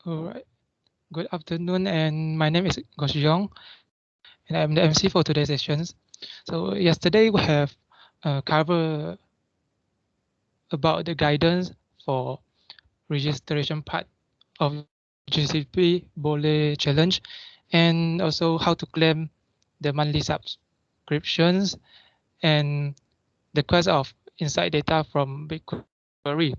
All right. Good afternoon, and my name is Gosh Yong, and I'm the MC for today's sessions. So yesterday we have covered about the guidance for registration part of GCP Bole Challenge, and also how to claim the monthly subscriptions and the quest of insight data from BigQuery.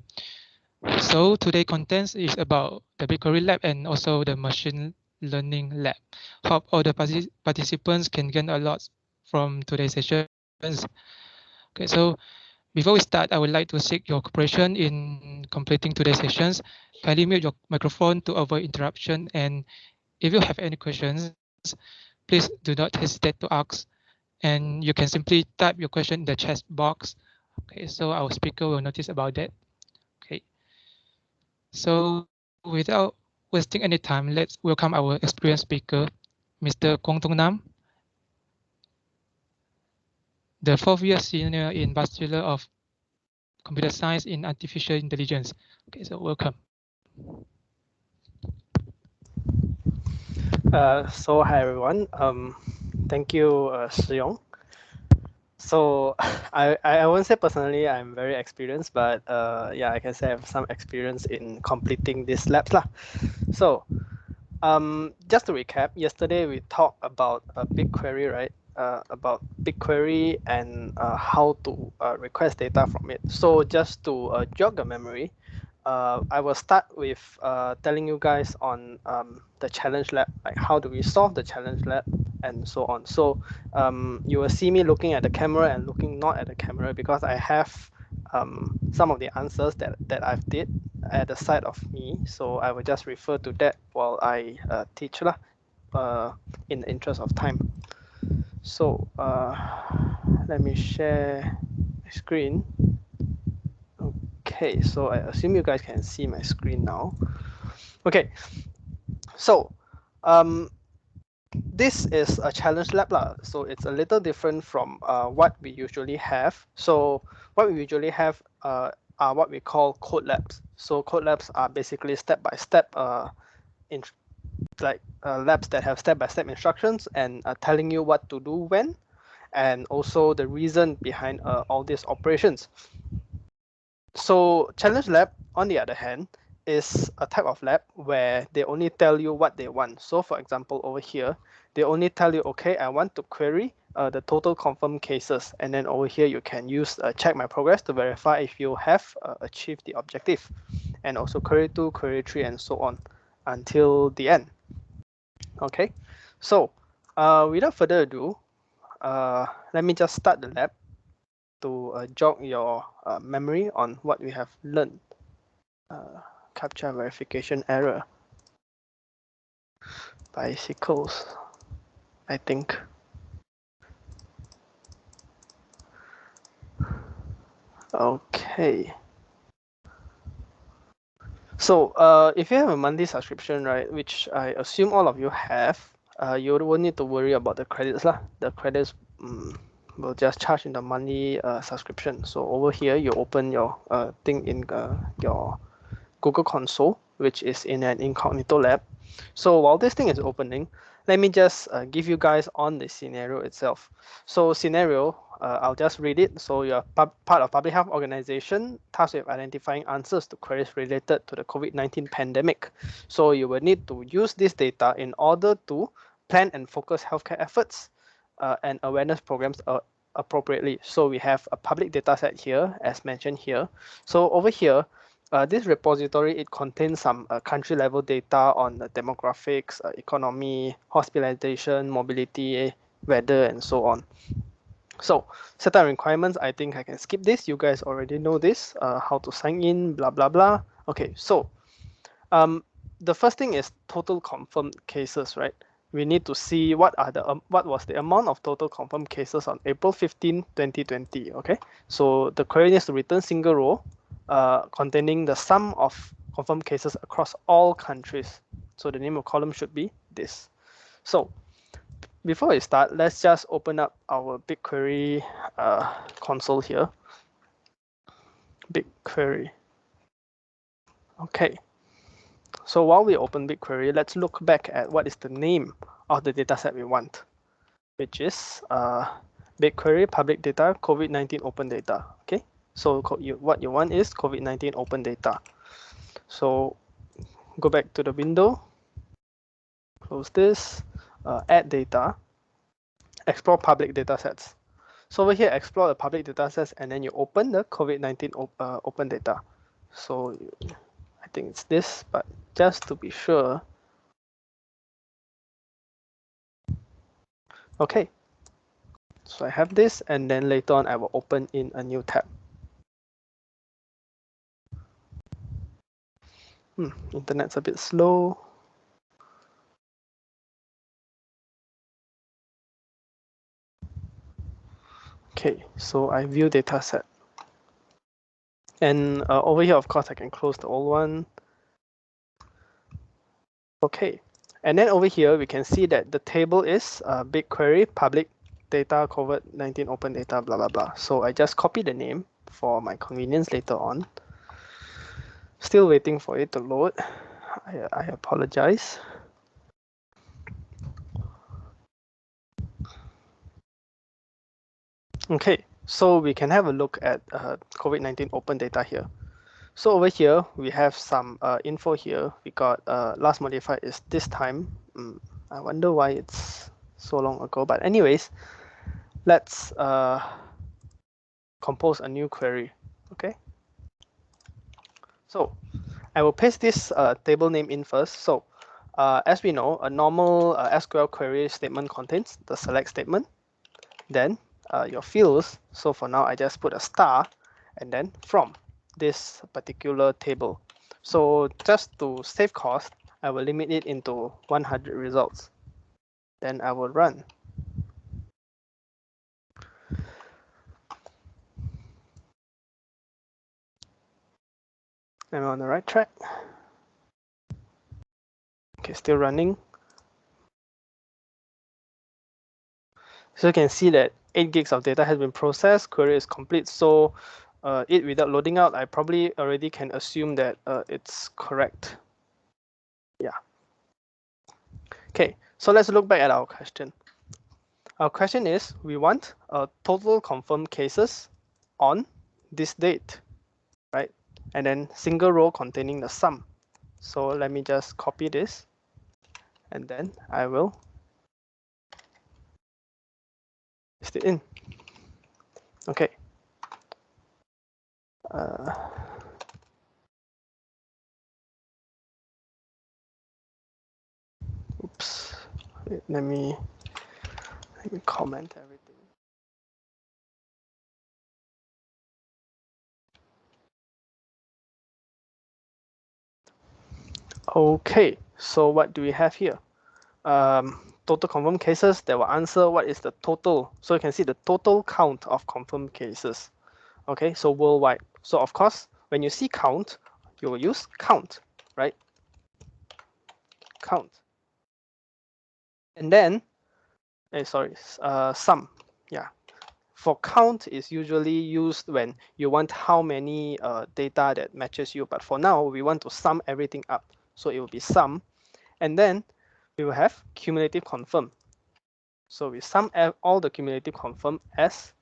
So today contents is about the BigQuery lab and also the machine learning lab. Hope all the participants can gain a lot from today's sessions. Okay, so before we start, I would like to seek your cooperation in completing today's sessions. Kindly mute your microphone to avoid interruption. And if you have any questions, please do not hesitate to ask. And you can simply type your question in the chat box. Okay, so our speaker will notice about that. Okay. So without wasting any time, let's welcome our experienced speaker, Mr. Kwong Tung Nam, the fourth-year senior in Bachelor of Computer Science in Artificial Intelligence. Okay, so welcome. Hi everyone. Thank you, Siyong. So I won't say personally I'm very experienced, but yeah, I can say I have some experience in completing these labs lah. So just to recap, yesterday we talked about BigQuery, right? About BigQuery and how to request data from it. So just to jog the memory, I will start with telling you guys on the challenge lab, like how do we solve the challenge lab and so on. So you will see me looking at the camera and looking not at the camera because I have some of the answers that I've did at the side of me. So I will just refer to that while I teach lah, in the interest of time. So let me share my screen. Okay, so I assume you guys can see my screen now. Okay, so this is a challenge lab lah. So it's a little different from what we usually have. So what we usually have are what we call code labs. So code labs are basically step-by-step in like labs that have step-by-step instructions and telling you what to do when, and also the reason behind all these operations. So challenge lab, on the other hand, is a type of lab where they only tell you what they want. So for example, over here, they only tell you, okay, I want to query the total confirmed cases. And then over here, you can use check my progress to verify if you have achieved the objective. And also query 2, query 3, and so on until the end. Okay, so without further ado, let me just start the lab to jog your memory on what we have learned. Captcha verification error. Bicycles, I think. Okay. So if you have a monthly subscription, right, which I assume all of you have, you won't need to worry about the credits lah. The credits will just charge in the monthly subscription. So over here, you open your thing in your Google console, which is in an incognito lab. So while this thing is opening, let me just give you guys on the scenario itself. So scenario, I'll just read it. So you're part of public health organization tasked with identifying answers to queries related to the COVID-19 pandemic. So you will need to use this data in order to plan and focus healthcare efforts and awareness programs appropriately. So we have a public data set here, as mentioned here. So over here, this repository, it contains some country level data on the demographics, economy, hospitalization, mobility, weather, and so on. So setup requirements, I think I can skip this. You guys already know this, how to sign in, blah, blah, blah. Okay, so the first thing is total confirmed cases, right? We need to see what was the amount of total confirmed cases on April 15, 2020, okay? So the query needs to return single row containing the sum of confirmed cases across all countries. So the name of column should be this. So before we start, let's just open up our BigQuery console here. BigQuery. Okay. So while we open BigQuery, let's look back at what is the name of the dataset we want, which is BigQuery public data COVID-19 open data. Okay, so what you want is COVID-19 open data. So go back to the window, close this, add data, explore public datasets. So over here, explore the public datasets, and then you open the COVID-19 open data. So I think it's this, but just to be sure. Okay, so I have this, and then later on I will open in a new tab. Internet's a bit slow. Okay, so I view dataset. And over here, of course, I can close the old one. Okay, and then over here, we can see that the table is BigQuery public data COVID-19 open data, blah, blah, blah. So I just copy the name for my convenience later on. Still waiting for it to load. I apologize. Okay, so we can have a look at COVID-19 open data here. So over here, we have some info here. We got last modified is this time. I wonder why it's so long ago. But anyways, let's compose a new query. Okay. So I will paste this table name in first. So as we know, a normal SQL query statement contains the select statement, then your fields. So for now, I just put a star and then from this particular table. So just to save cost, I will limit it into 100 results. Then I will run. Am I on the right track? Okay, still running. So you can see that 8 gigs of data has been processed, query is complete. So it without loading out, I probably already can assume that it's correct. Yeah. Okay, so let's look back at our question. Our question is, we want total confirmed cases on this date, right? And then single row containing the sum. So let me just copy this, and then I will paste it in. Okay. Oops. Let me comment everything. Okay, so what do we have here? Total confirmed cases that will answer what is the total. So you can see the total count of confirmed cases. Okay, so worldwide. So of course, when you see count, you will use count, right? Count. And then, sum. Yeah. For count is usually used when you want how many data that matches you. But for now, we want to sum everything up. So it will be sum. And then we will have cumulative confirm. So we sum all the cumulative confirm as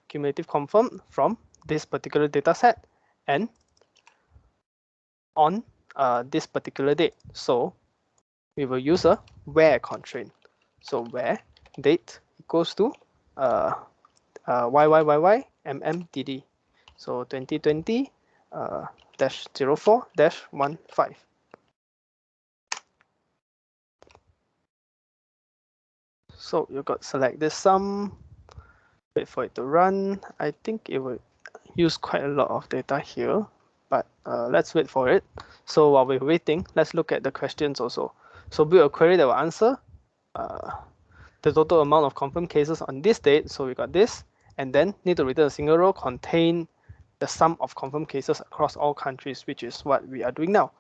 cumulative confirm from this particular data set and on this particular date. So we will use a where constraint. So where date equals to YYYY MMDD. So 2020 -04-15. So you got select this sum, wait for it to run. I think it will use quite a lot of data here, but let's wait for it. So while we're waiting, let's look at the questions also. So build a query that will answer the total amount of confirmed cases on this date. So we got this, and then need to return a single row contain the sum of confirmed cases across all countries, which is what we are doing now.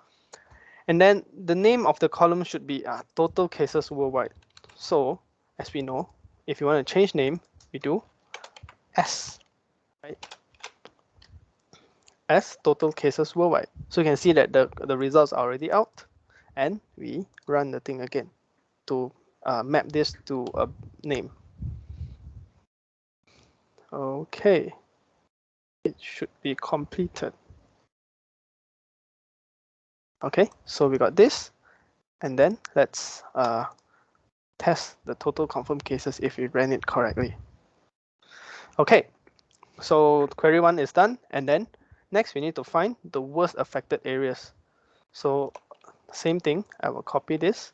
And then the name of the column should be total cases worldwide. So as we know, if you want to change name, we do S, right? as total cases worldwide. So you can see that the results are already out, and we run the thing again to map this to a name. Okay, it should be completed. Okay, so we got this, and then let's test the total confirmed cases if we ran it correctly. Okay, so query 1 is done, and then next we need to find the worst affected areas. So same thing, I will copy this.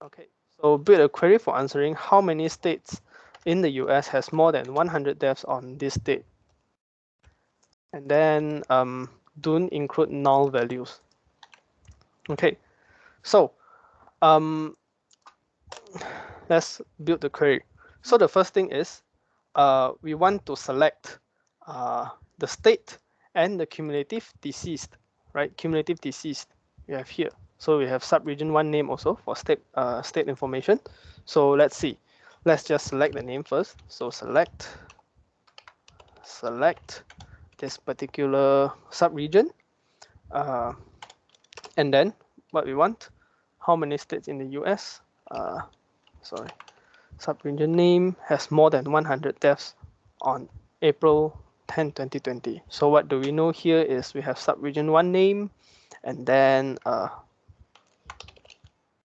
Okay, so build a query for answering how many states in the US has more than 100 deaths on this date. And then don't include null values. Okay, so let's build the query. So the first thing is we want to select the state and the cumulative deceased, right? Cumulative deceased we have here. So we have subregion 1 name also for state information. So let's see. Let's just select the name first. So select this particular subregion. And then what we want, how many states in the US? Sorry, subregion name has more than 100 deaths on April 10, 2020. So what do we know here is we have subregion 1 name, and then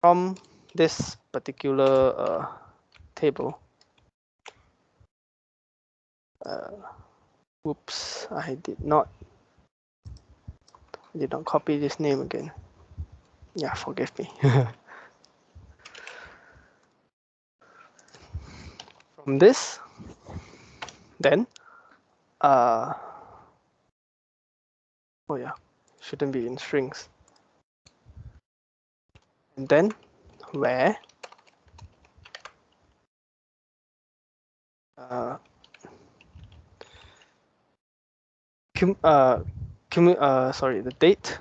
from this particular table, oops, I did not copy this name again. Yeah, forgive me. From this, then oh yeah, shouldn't be in strings. And then where the date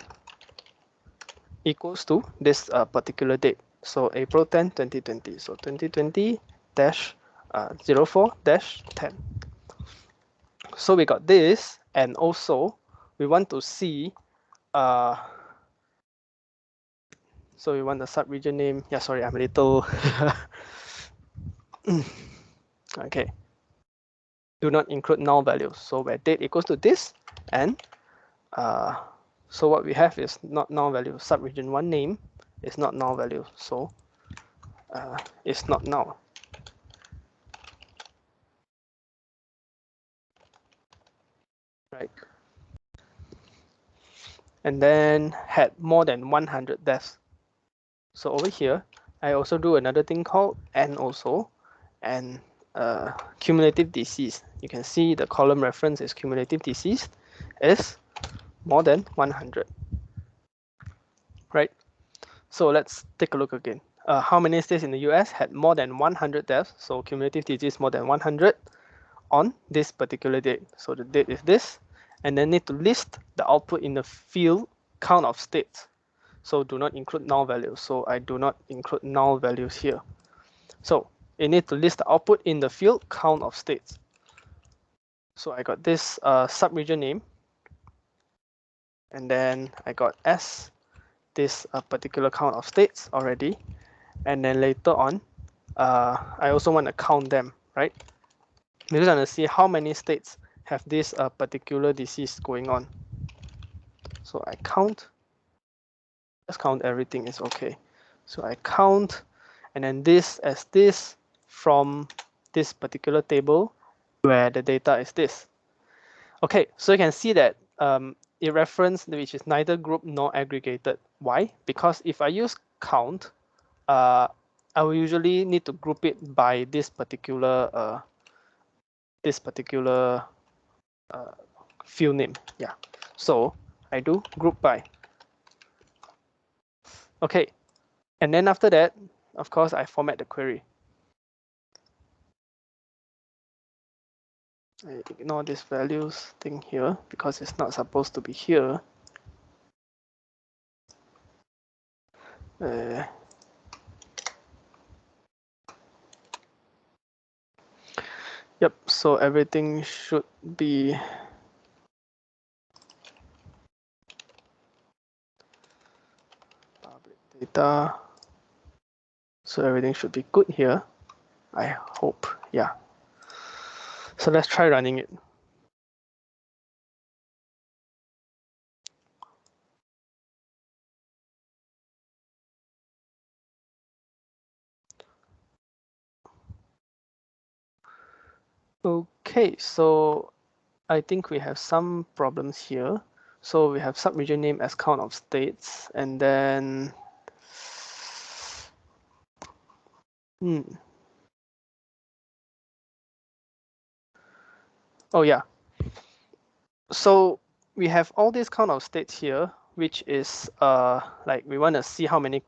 equals to this particular date. So April 10, 2020. So 2020-04-10. So we got this, and also we want to see so we want the subregion name. Yeah, sorry, I'm a little okay. Do not include null values. So where date equals to this, and so what we have is not null value. Subregion 1 name is not null value. So it's not null. Right. And then had more than 100 deaths. So over here, I also do another thing called and also, and cumulative deceased. You can see the column reference is cumulative deceased is more than 100. Right. So let's take a look again. How many states in the US had more than 100 deaths? So cumulative disease more than 100 on this particular date. So the date is this, and then need to list the output in the field count of states. So do not include null values. So I do not include null values here. So it need to list the output in the field count of states. So I got this subregion name, and then I got S, this particular count of states already, and then later on, I also want to count them, right? Because I want to see how many states have this particular disease going on. So I count. Let's count everything is okay. So I count, and then this as this from this particular table where the data is this. Okay, so you can see that it reference which is neither group nor aggregated. Why? Because if I use count, I will usually need to group it by this particular field name. Yeah, so I do group by. Okay, and then after that, of course, I format the query. I ignore this values thing here because it's not supposed to be here. Yep, so everything should be public data. So everything should be good here, I hope. Yeah. So let's try running it. Okay, so I think we have some problems here. So we have subregion name as count of states, and then oh yeah. So we have all these count of states here, which is like we want to see how many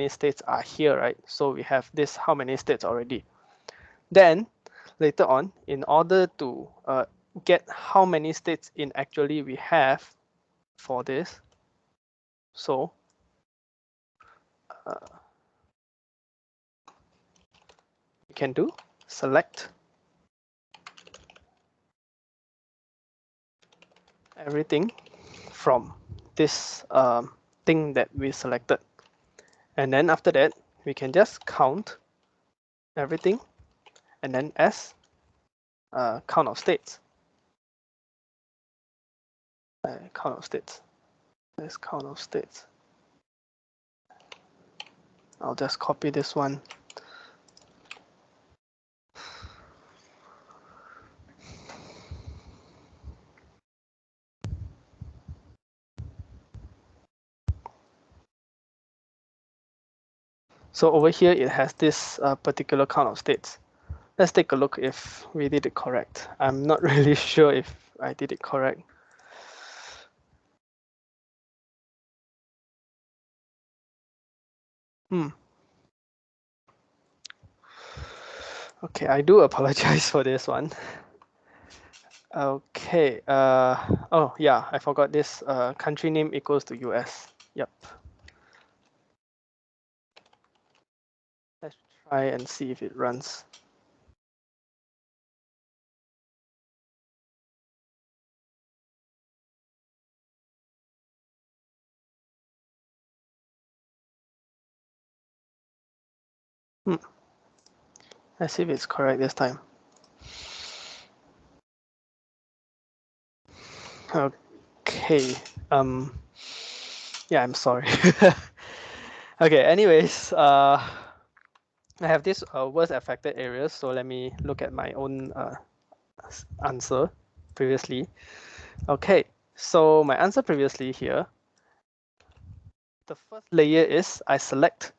states are here, right? So we have this how many states already. Then later on, in order to get how many states in actually we have for this, so we can do select everything from this thing that we selected, and then after that we can just count everything and then as count of states. Count of states. Let's count of states. I'll just copy this one. So over here it has this particular count of states. Let's take a look if we did it correct. I'm not really sure if I did it correct. Okay, I do apologize for this one. Okay, oh yeah, I forgot this country name equals to US. Yep. Let's try and see if it runs. Let's see if it's correct this time. Okay, yeah, I'm sorry. Okay, anyways, I have this worst affected areas, so let me look at my own answer previously. Okay, so my answer previously here, the first layer is I select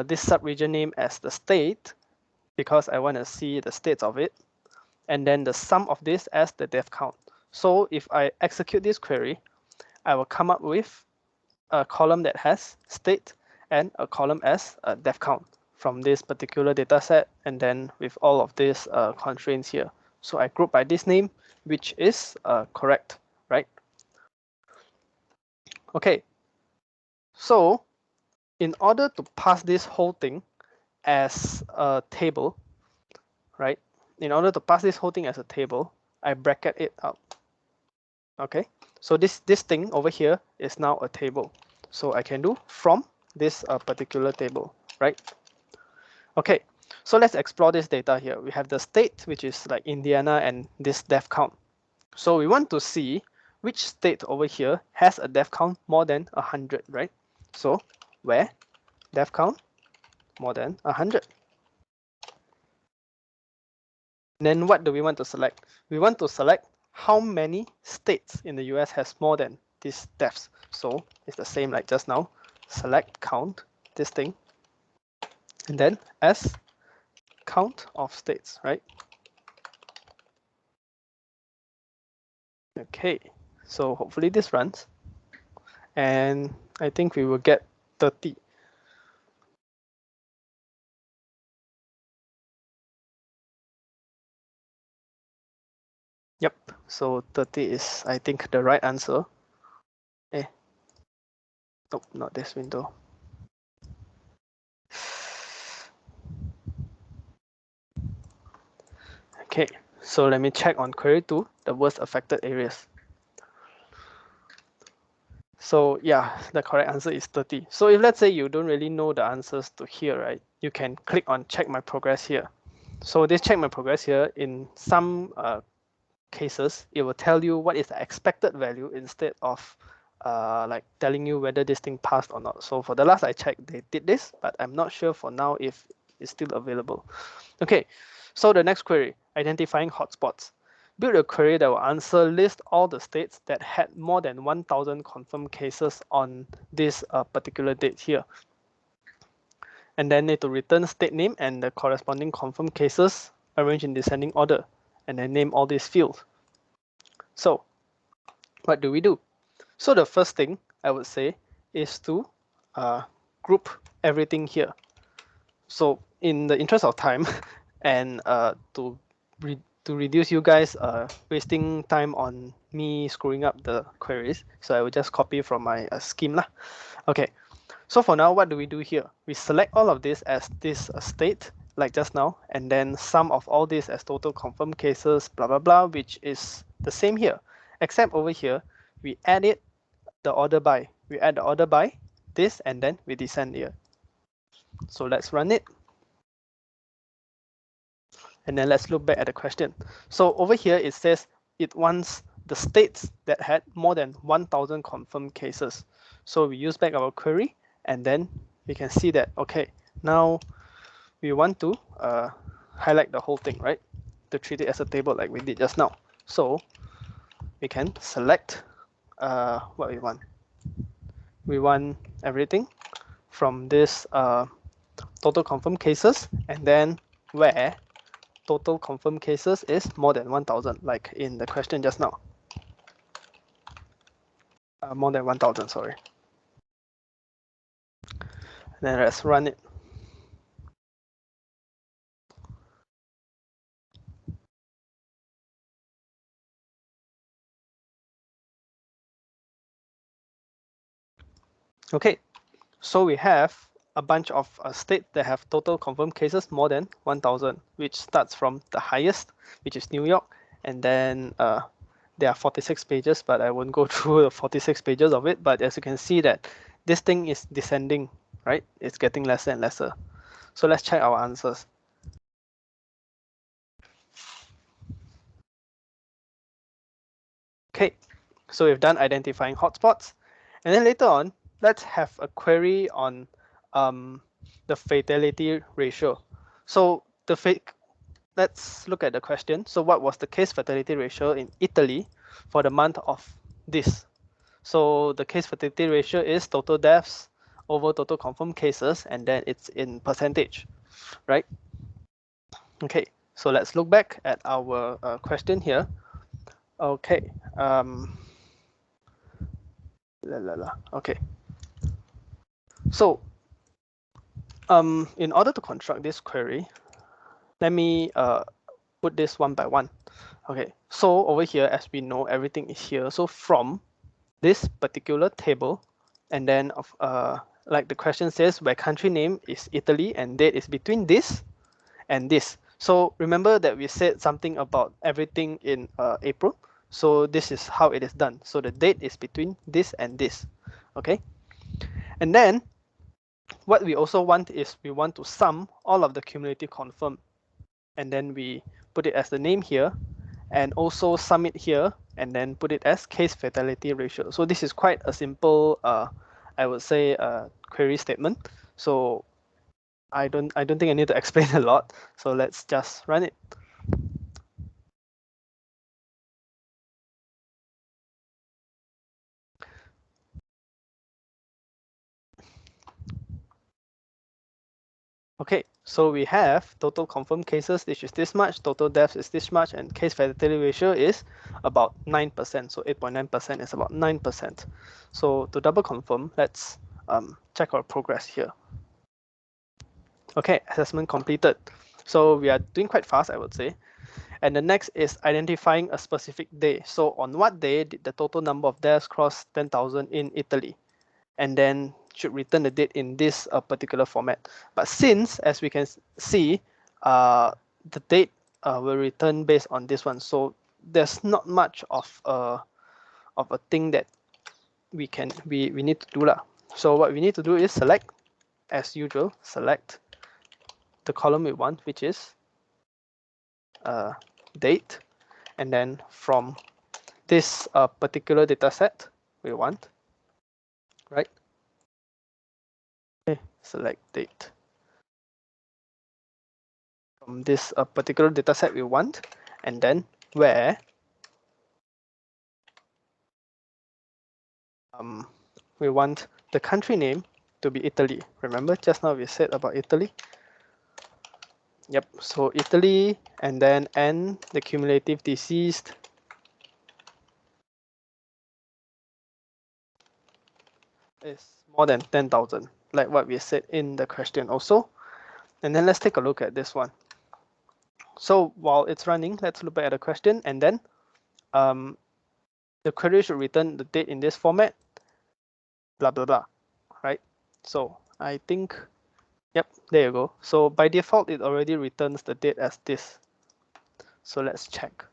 this subregion name as the state because I want to see the states of it, and then the sum of this as the def count. So if I execute this query, I will come up with a column that has state and a column as a def count from this particular data set, and then with all of these constraints here. So I group by this name, which is correct, right? Okay, so in order to pass this whole thing as a table, right? In order to pass this whole thing as a table, I bracket it out. Okay, so this thing over here is now a table. So I can do from this particular table, right? Okay, so let's explore this data here. We have the state, which is like Indiana, and this def count. So we want to see which state over here has a def count more than 100, right? So where def count more than 100. Then what do we want to select? We want to select how many states in the US has more than these defs. So it's the same like just now. Select count this thing, and then as count of states, right? Okay, so hopefully this runs, and I think we will get 30. Yep, so 30 is, I think, the right answer. Nope, not this window. Okay, so let me check on query 2, the worst affected areas. So yeah, the correct answer is 30. So if let's say you don't really know the answers to here, right, you can click on check my progress here. So this check my progress here, in some cases, it will tell you what is the expected value instead of like telling you whether this thing passed or not. So for the last I checked, they did this, but I'm not sure for now if it's still available. Okay, so the next query, identifying hotspots. Build a query that will answer list all the states that had more than 1,000 confirmed cases on this particular date here. And then need to return state name and the corresponding confirmed cases arranged in descending order, and then name all these fields. So what do we do? So the first thing I would say is to group everything here. So in the interest of time and to reduce you guys wasting time on me screwing up the queries, so I will just copy from my scheme lah. Okay, so for now, what do we do here? We select all of this as this state, like just now, and then sum of all this as total confirmed cases, blah, blah, blah, which is the same here, except over here, we add it, the order by. We add the order by this, and then we descend here. So let's run it. And then let's look back at the question. So over here, it says it wants the states that had more than 1,000 confirmed cases. So we use back our query, and then we can see that, okay, now we want to highlight the whole thing, right? To treat it as a table like we did just now. So we can select what we want. We want everything from this total confirmed cases, and then where total confirmed cases is more than 1,000, like in the question just now. More than 1,000, sorry. Then let's run it. Okay, so we have a bunch of states that have total confirmed cases more than 1,000, which starts from the highest, which is New York, and then there are 46 pages, but I won't go through the 46 pages of it. But as you can see that this thing is descending, right? It's getting lesser and lesser. So let's check our answers. Okay, so we've done identifying hotspots, and then later on, let's have a query on the fatality ratio. So let's look at the question. So what was the case fatality ratio in Italy for the month of this? So the case fatality ratio is total deaths over total confirmed cases, and then it's in percentage, right? Okay, so let's look back at our question here. Okay. Okay. So in order to construct this query, let me put this one by one. Okay, so over here, as we know, everything is here. So from this particular table, and then like the question says, where country name is Italy and date is between this and this. So remember that we said something about everything in April. So this is how it is done. So the date is between this and this. Okay, and then what we also want is we want to sum all of the cumulative confirmed, and then we put it as the name here, and also sum it here, and then put it as case fatality ratio. So this is quite a simple, I would say, query statement. So I don't think I need to explain a lot. So let's just run it. Okay, so we have total confirmed cases, which is this much, total deaths is this much, and case fatality ratio is about 9%. So 8.9% is about 9%. So to double confirm, let's check our progress here. Okay, assessment completed. So we are doing quite fast, I would say. And the next is identifying a specific day. So on what day did the total number of deaths cross 10,000 in Italy? And then should return the date in this particular format. But since, as we can see, the date will return based on this one. So there's not much of a thing that we need to do lah. So what we need to do is select, as usual, select the column we want, which is date, and then from this particular data set we want, right? Okay, select date. From this particular data set we want, and then where we want the country name to be Italy. Remember just now we said about Italy? Yep, so Italy, and then N, the cumulative deceased, is more than 10,000, like what we said in the question also. And then let's take a look at this one. So while it's running, let's look back at the question, and then the query should return the date in this format, blah, blah, blah, right? So I think, yep, there you go. So by default, it already returns the date as this. So let's check.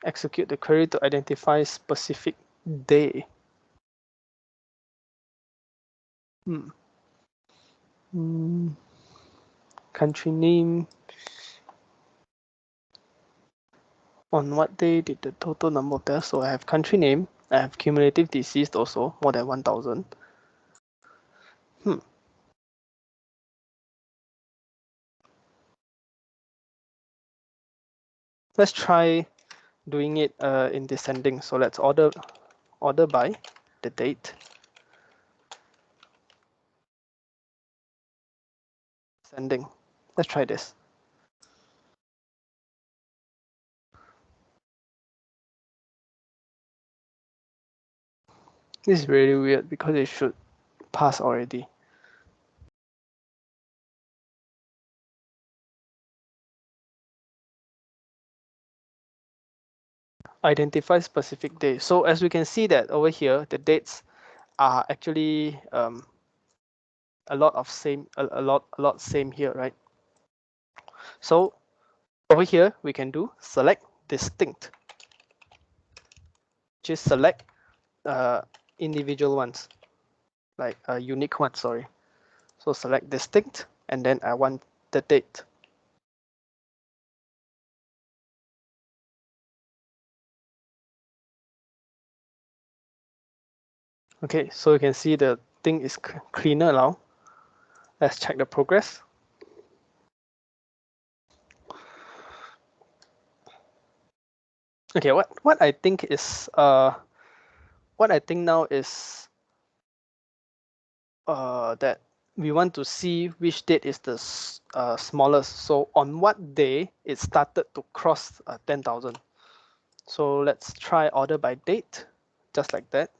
Execute the query to identify specific day. Country name. On what day did the total number of deaths? So I have country name, I have cumulative deceased also, more than 1,000. Let's try doing it in descending. So let's order by the date. Descending. Let's try this. This is really weird because it should pass already. Identify specific day. So as we can see that over here, the dates are actually a lot same here, right? So over here we can do select distinct, which is select individual ones, like a unique one, sorry. So select distinct, and then I want the date. Okay, so you can see the thing is cleaner now. Let's check the progress. Okay, what I think is what I think now is that we want to see which date is the smallest. So on what day it started to cross 10,000. So let's try order by date, just like that.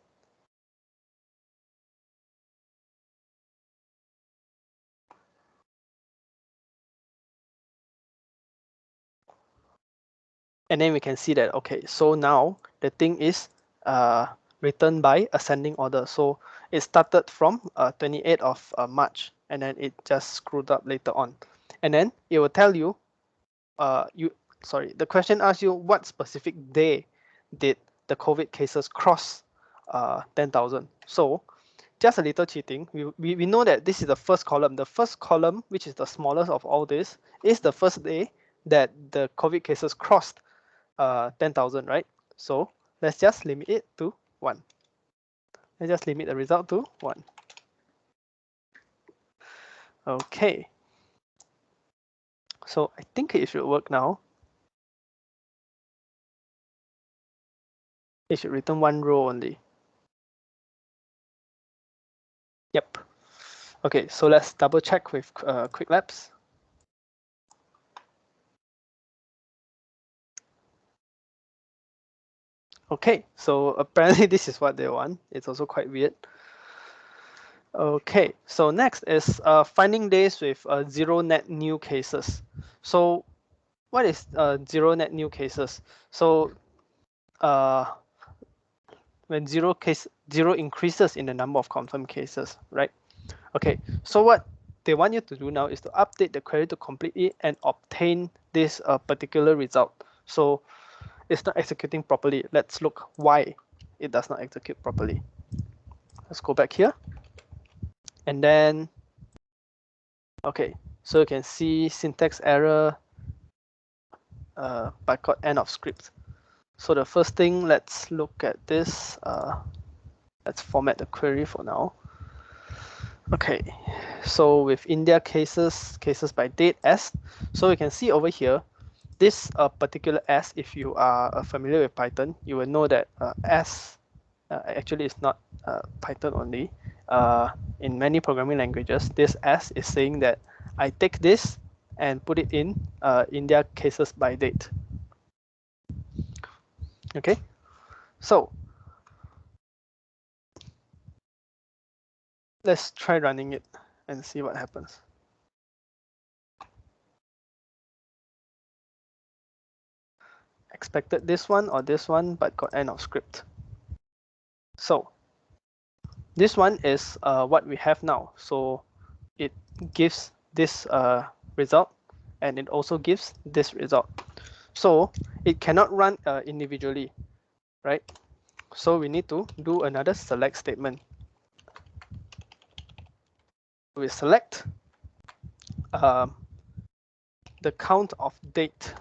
And then we can see that, okay, so now the thing is written by ascending order. So it started from 28th of March, and then it just screwed up later on. And then it will tell you, the question asks you what specific day did the COVID cases cross 10,000. So just a little cheating, we know that this is the first column. The first column, which is the smallest of all this, is the first day that the COVID cases crossed 10,000, right? So let's just limit it to 1. Let's just limit the result to 1. Okay. So I think it should work now. It should return 1 row only. Yep. Okay, so let's double check with Quick Labs. Okay, so apparently this is what they want. It's also quite weird. Okay, so next is finding days with 0 net new cases. So what is 0 net new cases? So when 0 increases in the number of confirmed cases, right? Okay, so what they want you to do now is to update the query to completely and obtain this particular result. So it's not executing properly. Let's look why it does not execute properly. Let's go back here. And then, okay, so you can see syntax error, bytecode end of script. So the first thing, let's look at this. Let's format the query for now. Okay, so with India cases by date S, so you can see over here, this particular S, if you are familiar with Python, you will know that S actually is not Python only. In many programming languages, this S is saying that I take this and put it in India cases by date. Okay, so let's try running it and see what happens. Expected this one or this one, but got end of script. So this one is what we have now. So it gives this result, and it also gives this result. So it cannot run individually, right? So we need to do another select statement. We select the count of date.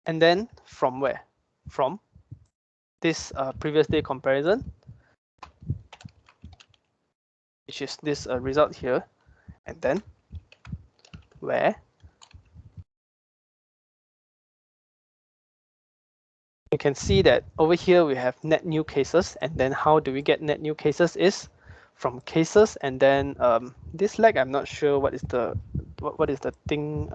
And then from where? From this previous day comparison, which is this result here, and then where you can see that over here we have net new cases, and then how do we get net new cases is from cases, and then this leg, I'm not sure what is the thing,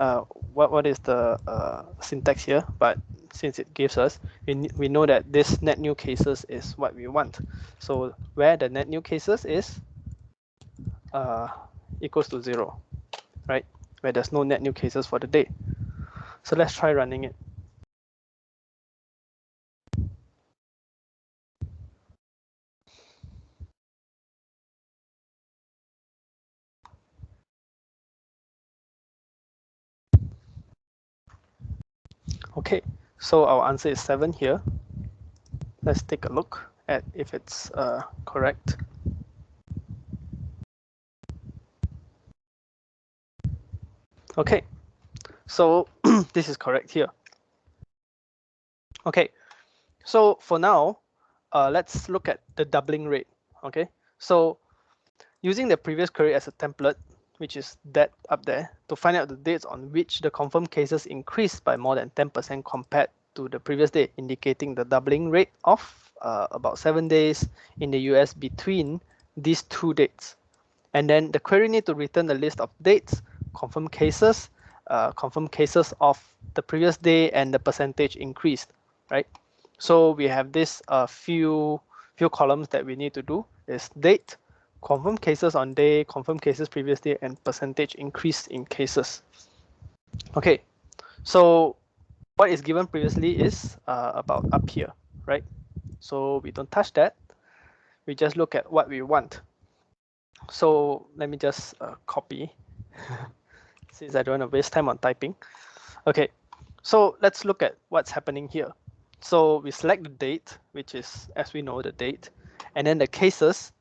what is the syntax here, but since it gives us, we know that this net new cases is what we want. So where the net new cases is equals to 0, right? Where there's no net new cases for the day. So let's try running it. Okay, so our answer is 7 here. Let's take a look at if it's correct. Okay, so this is correct here. Okay, so for now, let's look at the doubling rate. Okay, so using the previous query as a template, which is that up there, to find out the dates on which the confirmed cases increased by more than 10% compared to the previous day, indicating the doubling rate of about 7 days in the US between these two dates. And then the query need to return the list of dates, confirmed cases of the previous day, and the percentage increased, right? So we have this few columns that we need to do is date, confirmed cases on day, confirmed cases previous day, and percentage increase in cases. Okay, so what is given previously is about up here, right? So we don't touch that. We just look at what we want. So let me just copy since I don't want to waste time on typing. Okay, so let's look at what's happening here. So we select the date, which is, as we know, the date, and then the cases,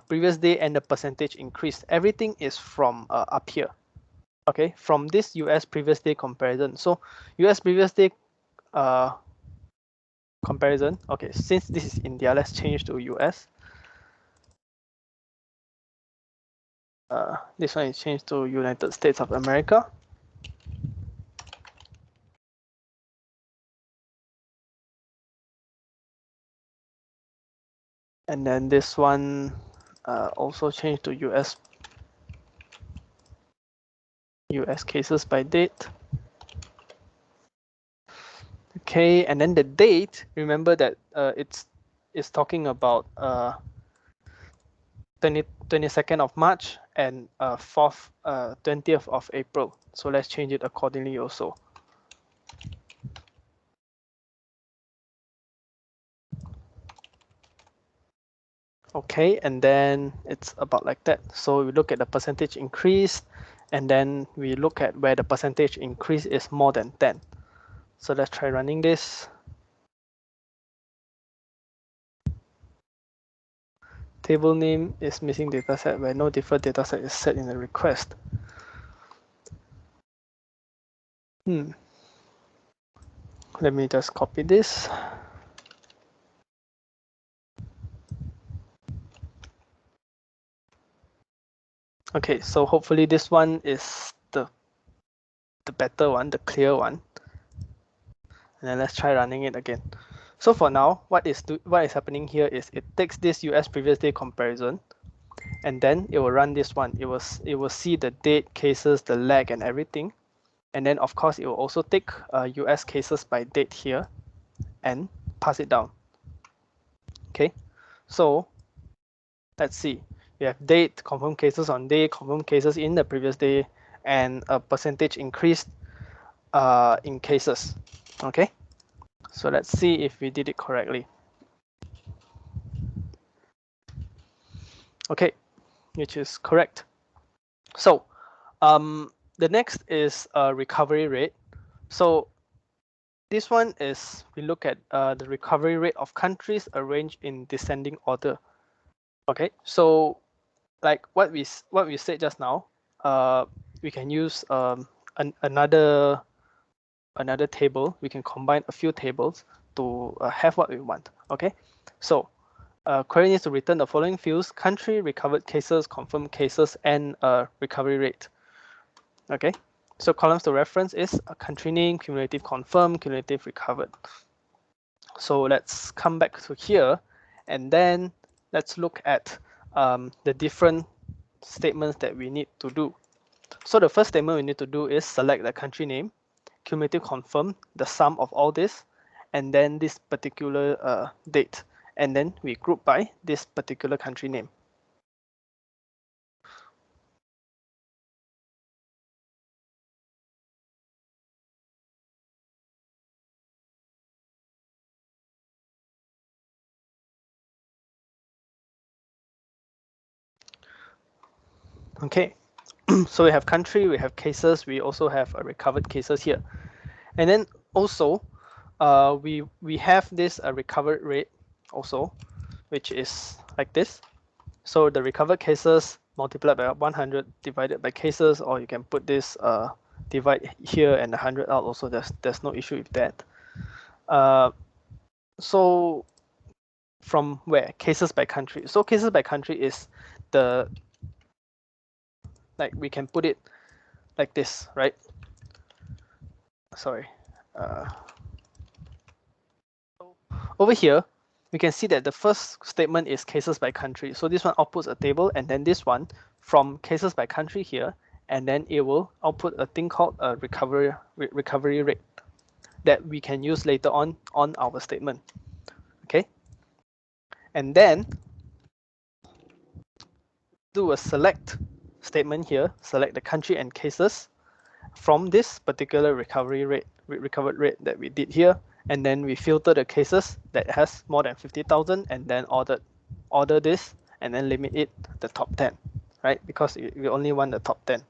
previous day, and the percentage increased. Everything is from up here. Okay, from this US previous day comparison. So US previous day comparison. Okay, since this is India, let's change to US. This one is changed to United States of America. And then this one also changed to US cases by date. Okay, and then the date, remember that it's talking about 22nd of March and 20th of April. So let's change it accordingly also. Okay, and then it's about like that. So we look at the percentage increase, and then we look at where the percentage increase is more than 10. So let's try running this. Table name is missing dataset where no default dataset is set in the request. Let me just copy this. Okay, so hopefully this one is the better one, the clear one. And then let's try running it again. So for now, what is happening here is it takes this US previous day comparison, and then it will run this one. It will see the date, cases, the lag, and everything. And then of course it will also take US cases by date here and pass it down. Okay, so let's see. We have date, confirmed cases on day, confirmed cases in the previous day, and a percentage increase in cases. Okay, so let's see if we did it correctly. Okay, which is correct. So the next is recovery rate. So this one is we look at the recovery rate of countries arranged in descending order. Okay, so like what we said just now, we can use another table. We can combine a few tables to have what we want. Okay, so query needs to return the following fields: country, recovered cases, confirmed cases, and recovery rate. Okay, so columns to reference is a country name, cumulative confirmed, cumulative recovered. So let's come back to here, and then let's look at the different statements that we need to do. So the first statement we need to do is select the country name, cumulative confirm, the sum of all this, and then this particular date. And then we group by this particular country name. Okay, so we have country, we have cases, we also have recovered cases here. And then also, we have this recovered rate also, which is like this. So the recovered cases multiplied by 100 divided by cases, or you can put this divide here and 100 out also. There's no issue with that. So from where? Cases by country. So cases by country is the, like we can put it like this, right? Sorry. Over here, we can see that the first statement is cases by country. So this one outputs a table, and then this one from cases by country here, and then it will output a thing called a recovery rate that we can use later on our statement. Okay, and then do a select statement here, select the country and cases from this particular recovered rate that we did here, and then we filter the cases that has more than 50,000, and then order this, and then limit it the top 10, right? Because we only want the top 10.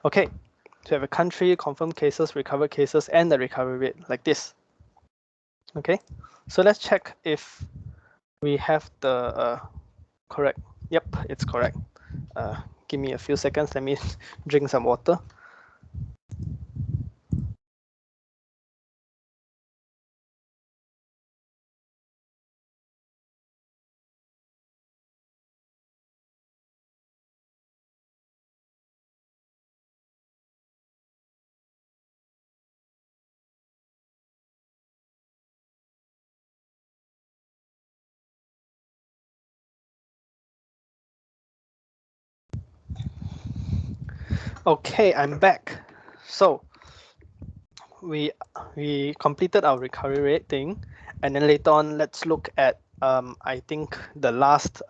Okay, so we have a country, confirmed cases, recovered cases, and the recovery rate like this. Okay, so let's check if we have the correct. Yep, it's correct. Give me a few seconds. Let me drink some water. Okay, I'm back. So we completed our recovery rate thing, and then later on, let's look at I think the last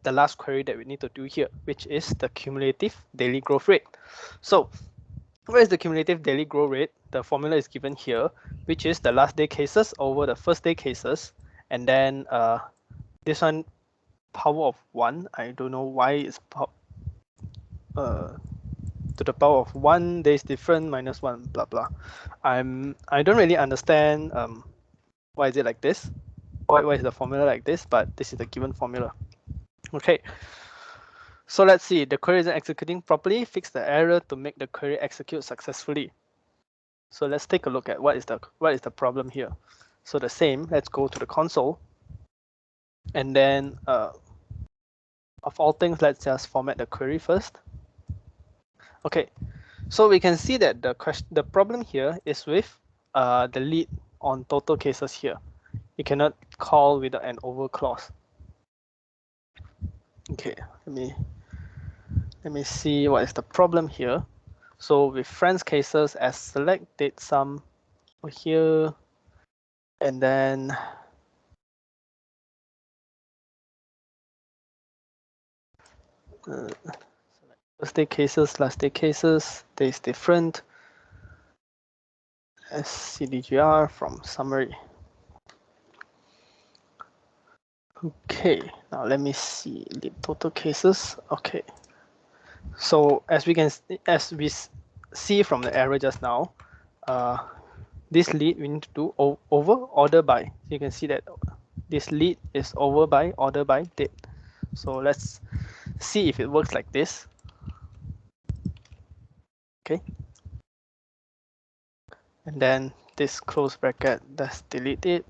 the last query that we need to do here, which is the cumulative daily growth rate. So where is the cumulative daily growth rate? The formula is given here, which is the last day cases over the first day cases, and then this one power of 1. I don't know why it's to the power of 1 days different minus 1 blah blah. I don't really understand why is it like this, why is the formula like this, but this is the given formula. Okay, so let's see, the query isn't executing properly. Fix the error to make the query execute successfully. So let's take a look at what is the problem here. So the same, let's go to the console, and then of all things, let's just format the query first. Okay, so we can see that the problem here is with the lead on total cases here. You cannot call without an over clause. Okay, let me see what is the problem here. So with friends cases as select date sum over here, and then first day cases, last day cases, days different, as CDGR from summary. Okay, now let me see the total cases. Okay, so as we see from the error just now, this lead we need to do over order by. So you can see that this lead is over by order by date. So let's see if it works like this. Okay, and then this close bracket, let's delete it.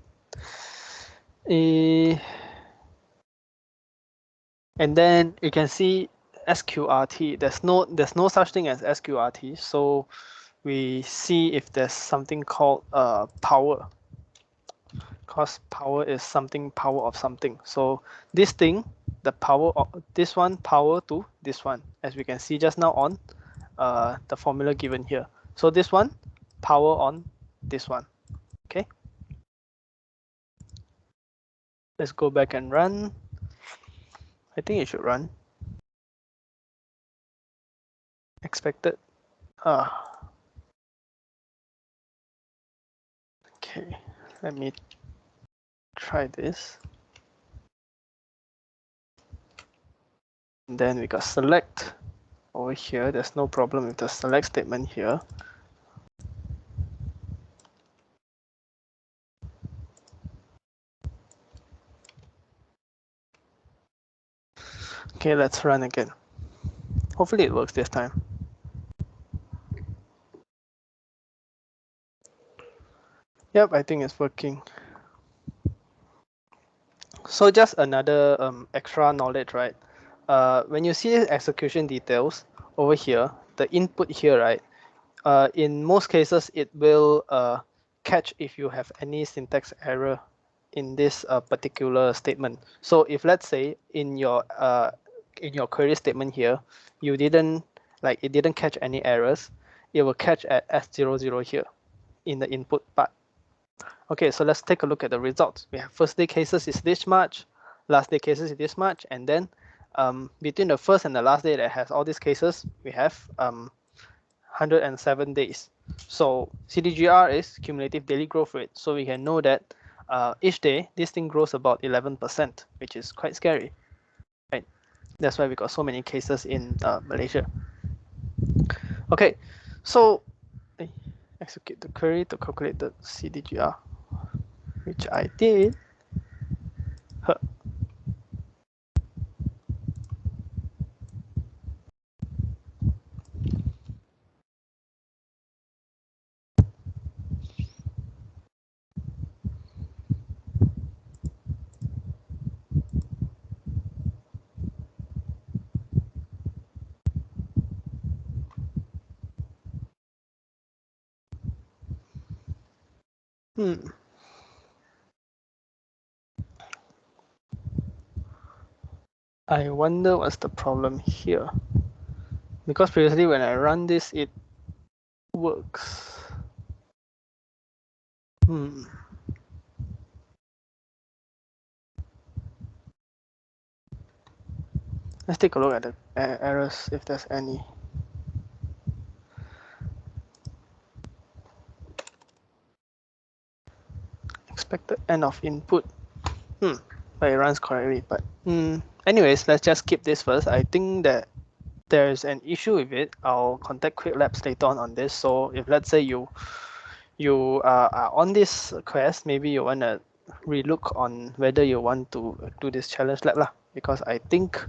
And then you can see SQRT. There's no such thing as SQRT. So we see if there's something called power, because power is something power of something. So this thing, the power of this one, power to this one, as we can see just now on the formula given here. So this one, power on this one. Okay, let's go back and run. I think it should run. Expected. Okay, let me try this. And then we got select over here. There's no problem with the select statement here. Okay, let's run again. Hopefully it works this time. Yep, I think it's working. So just another extra knowledge, right? When you see execution details over here, the input here, right? In most cases, it will catch if you have any syntax error in this particular statement. So if let's say in your query statement here, you didn't it didn't catch any errors, it will catch at S00 here in the input part. Okay, so let's take a look at the results. We have first day cases is this much, last day cases is this much, and then between the first and the last day that has all these cases, we have 107 days. So CDGR is cumulative daily growth rate. So we can know that each day this thing grows about 11%, which is quite scary, right? That's why we got so many cases in Malaysia. Okay, so execute the query to calculate the CDGR, which I did. Huh. I wonder what's the problem here. Because previously when I run this, it works. Let's take a look at the errors if there's any. Expected end of input. But it runs correctly. But anyways, let's just skip this first. I think that there's an issue with it. I'll contact Quick Labs later on this. So if let's say you are on this quest, maybe you want to relook on whether you want to do this challenge lab lah, because I think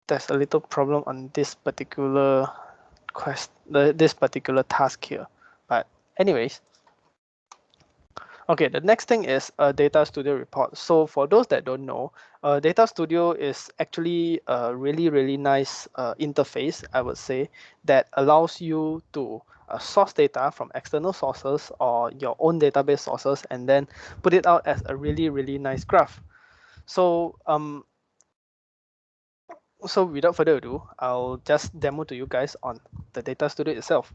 there's a little problem on this particular quest, this particular task here. But anyways, okay, the next thing is a Data Studio report. So for those that don't know, Data Studio is actually a really nice interface, I would say, that allows you to source data from external sources or your own database sources and then put it out as a really nice graph. So so without further ado, I'll just demo to you guys on the Data Studio itself.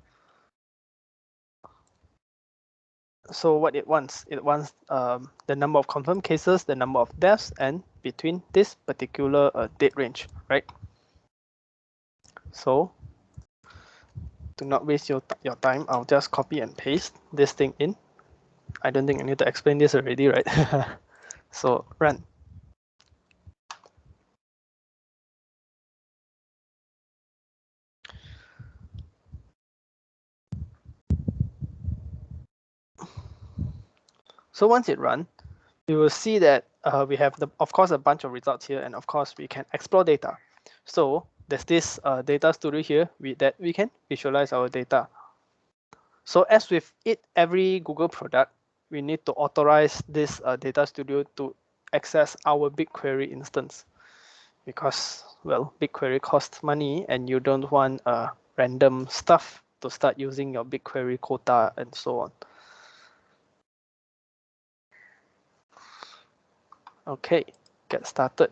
So what it wants the number of confirmed cases, the number of deaths, and between this particular date range, right? So to not waste your time, I'll just copy and paste this thing in. I don't think I need to explain this already, right? So run. So once it runs, you will see that we have, of course, a bunch of results here, and of course, we can explore data. So there's this Data Studio here that we can visualize our data. So as with every Google product, we need to authorize this Data Studio to access our BigQuery instance, because, well, BigQuery costs money and you don't want random stuff to start using your BigQuery quota and so on. Okay, get started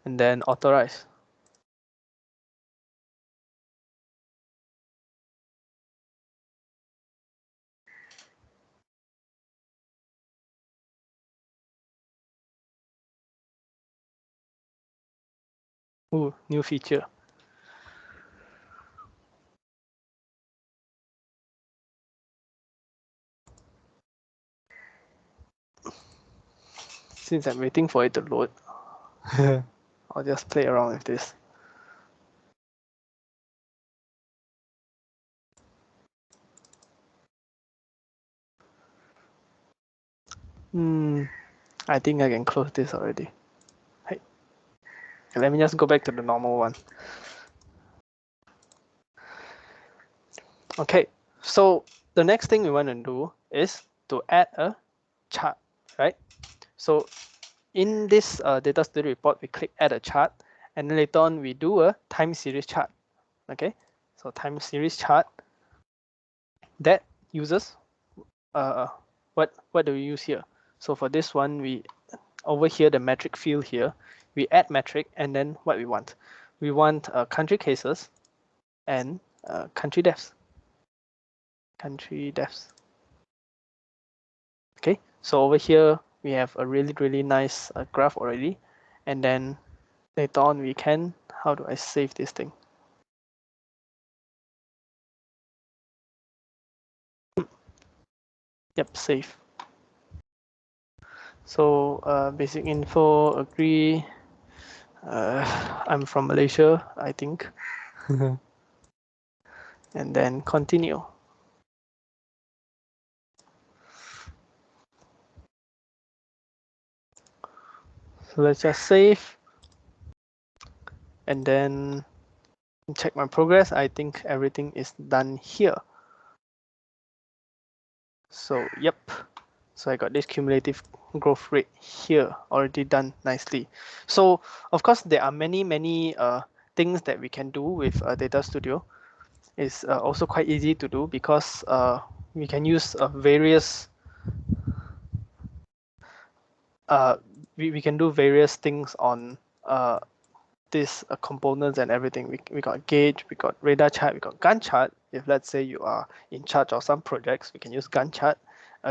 and then authorize. Ooh, new feature. Since I'm waiting for it to load, I'll just play around with this. I think I can close this already. Hey. Let me just go back to the normal one. Okay, so the next thing we want to do is to add a chart, right? So in this Data Studio report, we click add a chart, and then later on we do a time series chart. Okay, so time series chart that uses what do we use here? So for this one, we over here the metric field here, we add metric, and then what we want country cases and country deaths. Okay, so over here we have a really nice graph already, and then later on we can, how do I save this thing? Yep, save. So basic info, agree. I'm from Malaysia, I think. And then continue. So let's just save and then check my progress. I think everything is done here. So yep, so I got this cumulative growth rate here already done nicely. So of course there are many things that we can do with Data Studio. It's also quite easy to do because we can use various we can do various things on these components and everything. We got gauge, we got radar chart, we got Gantt chart. If let's say you are in charge of some projects, we can use Gantt chart.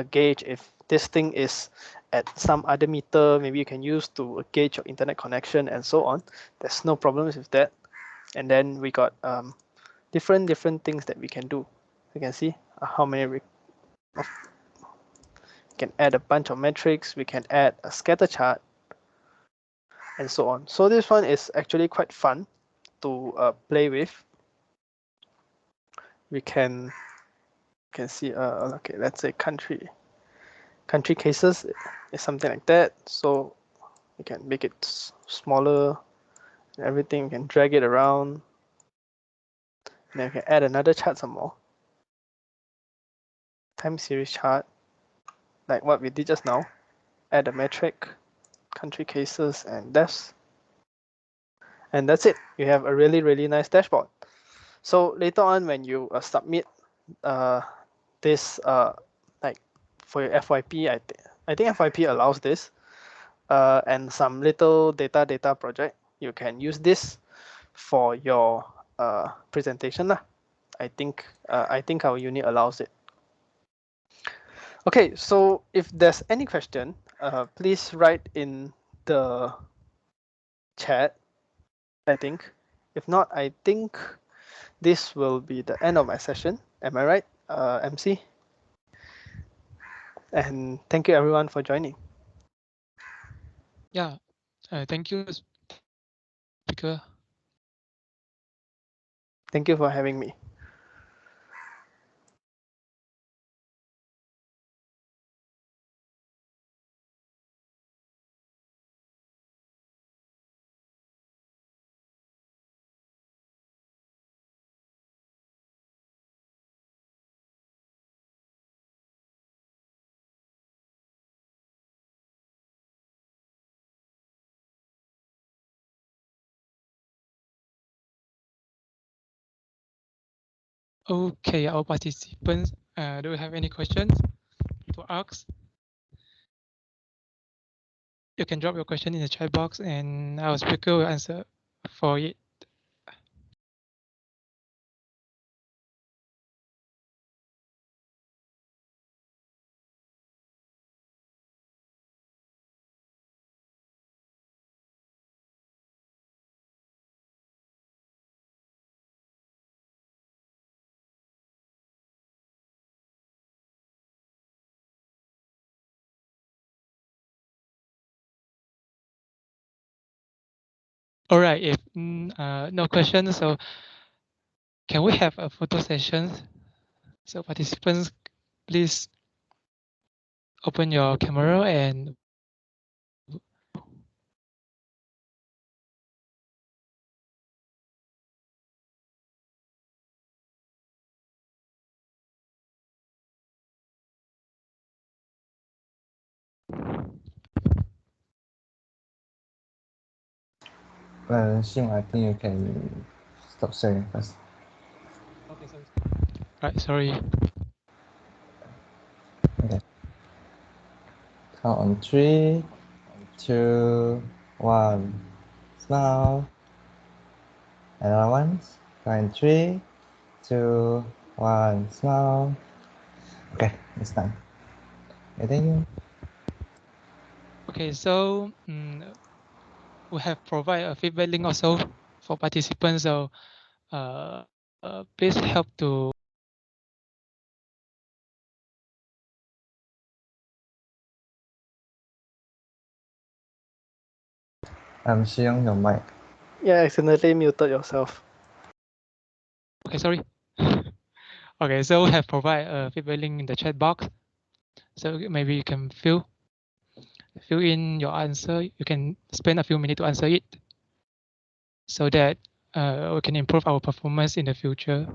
gauge if this thing is at some other meter, maybe you can use to gauge your internet connection and so on. There's no problems with that. And then we got different things that we can do. You can see how many we can add a bunch of metrics, we can add a scatter chart, and so on. So this one is actually quite fun to play with. We can see okay, let's say country cases is something like that. So we can make it smaller and everything. We can drag it around, and then we can add another chart some more. Time series chart, like what we did just now. Add a metric, country cases, and deaths. And that's it. You have a really nice dashboard. So later on, when you submit this, like for your FYP, I think FYP allows this, and some little data project, you can use this for your presentation lah. I think our unit allows it. Okay, so if there's any question, please write in the chat, I think. If not, I think this will be the end of my session. Am I right, MC? And thank you everyone for joining. Yeah, thank you, speaker. Thank you for having me. Okay, our participants, do you have any questions to ask? You can drop your question in the chat box and our speaker will answer for it. All right, if no questions, so can we have a photo session? So participants, please open your camera and Xing, I think you can stop sharing first. okay, sorry. Right, sorry. Okay. Count on 3, 2, 1. Smile. Another one. Count on 3, 2, 1. Smile. Okay, it's done. Okay, thank you. Okay, so we have provided a feedback link also for participants. So please help to Xiang, your mic. Yeah, accidentally muted yourself. okay, sorry. Okay, so we have provided a feedback link in the chat box. So maybe you can fill in your answer. You can spend a few minutes to answer it so that we can improve our performance in the future.